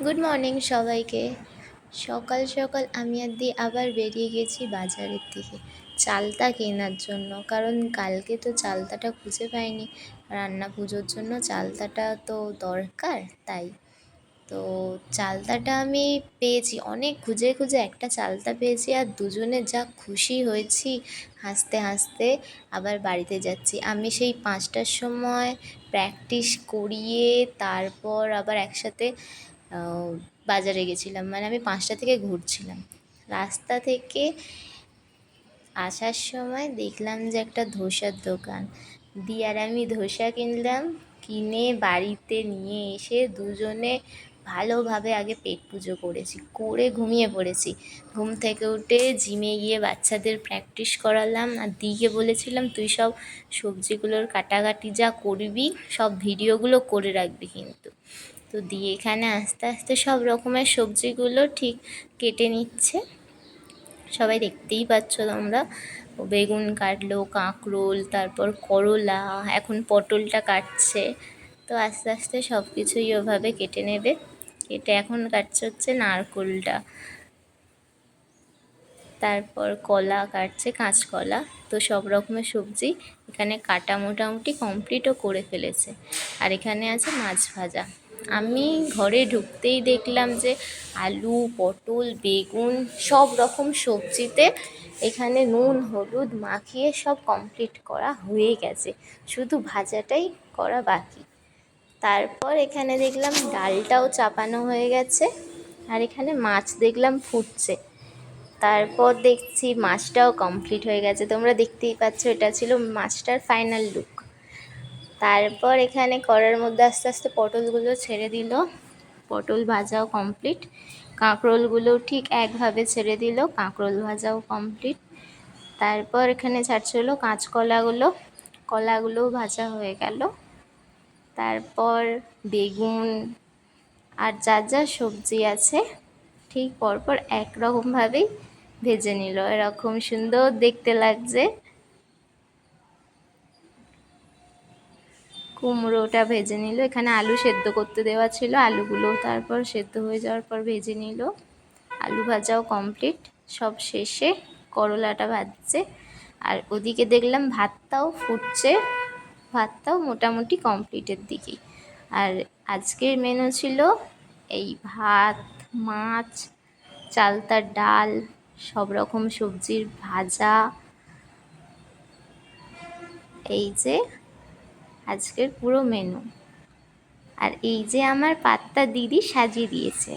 Good morning সবাইকে। সকাল সকাল আমি আবার বেরিয়ে গেছি বাজারের দিকে চালতা কেনার জন্য, কারণ কালকে তো চালতাটা খুঁজে পাইনি। রান্না পুজোর জন্য চালতাটা তো দরকার, তাই তো চালতাটা আমি পেয়েছি। অনেক খুঁজে খুঁজে একটা চালতা পেয়েছি, আর দুজনে যা খুশি হয়েছি হাসতে হাসতে। আবার বাড়িতে যাচ্ছি আমি সেই 5টার সময় প্র্যাকটিস করিয়ে, তারপর আবার একসাথে বাজারে গেছিলাম। মানে আমি 5টা থেকে ঘুরছিলাম। রাস্তা থেকে আসার সময় দেখলাম যে একটা ধোসার দোকান, দিয়ে আর আমি ধোসা কিনলাম। কিনে বাড়িতে নিয়ে এসে দুজনে ভালোভাবে আগে পেট পুজো করেছি, করে ঘুমিয়ে পড়েছি। ঘুম থেকে উঠে জিমে গিয়ে বাচ্চাদের প্র্যাকটিস করালাম, আর দিকে বলেছিলাম তুই সব সবজিগুলোর কাটাকাটি যা করবি সব ভিডিওগুলো করে রাখবি কিন্তু। তো দিয়ে এখানে আস্তে আস্তে সব রকমের সবজিগুলো ঠিক কেটে নিচ্ছে, সবাই দেখতেই পাচ্ছ তোমরা। বেগুন কাটলো, কাঁকরোল, তারপর করলা, এখন পটলটা কাটছে। তো আস্তে আস্তে সব কিছুই ওভাবে কেটে নেবে। কেটে এখন কাটছে হচ্ছে নারকোলটা, তারপর কলা কাটছে, কাঁচকলা। তো সব রকমের সবজি এখানে কাটা মোটামুটি কমপ্লিটও করে ফেলেছে। আর এখানে আছে মাছ ভাজা। আমি ঘরে ঢুকতেই দেখলাম যে আলু, পটল, বেগুন সব রকম সবজিতে এখানে নুন হলুদ মাখিয়ে সব কমপ্লিট করা হয়ে গেছে, শুধু ভাজাটাই করা বাকি। তারপর এখানে দেখলাম ডালটাও চাপানো হয়ে গেছে, আর এখানে মাছ দেখলাম ফুটছে। তারপর দেখছি মাছটাও কমপ্লিট হয়ে গেছে, তোমরা দেখতেই পাচ্ছ এটা ছিল মাছটার ফাইনাল লুক। তারপর এখানে কড়ার মধ্যে আস্তে আস্তে পটলগুলো ছেড়ে দিল, পটল ভাজাও কমপ্লিট। কাঁকরোলগুলোও ঠিক একভাবে ছেড়ে দিল, কাঁকরোল ভাজাও কমপ্লিট। তারপর এখানে ছাড়ছিল কাঁচকলাগুলো, কলাগুলোও ভাজা হয়ে গেল। তারপর বেগুন আর যা যা সবজি আছে ঠিক পরপর একরকমভাবেই ভেজে নিল, এরকম সুন্দর দেখতে লাগছে। কুমড়োটা ভেজে নিল, এখানে আলু সেদ্ধ করতে দেওয়া ছিল, আলুগুলো তারপর সেদ্ধ হয়ে যাওয়ার পর ভেজে নিল। আলু ভাজাও কমপ্লিট। সব শেষে করলাটা ভাজছে, আর ওদিকে দেখলাম ভাতটাও ফুটছে, ভাতটাও মোটামুটি কমপ্লিটের দিকেই। আর আজকের মেনু ছিল এই ভাত, মাছ, চালতার ডাল, সব রকম সবজির ভাজা। এই যে আজকের পুরো মেনু। আর এই যে আমার পাত্তা দিদি সাজিয়ে দিয়েছে।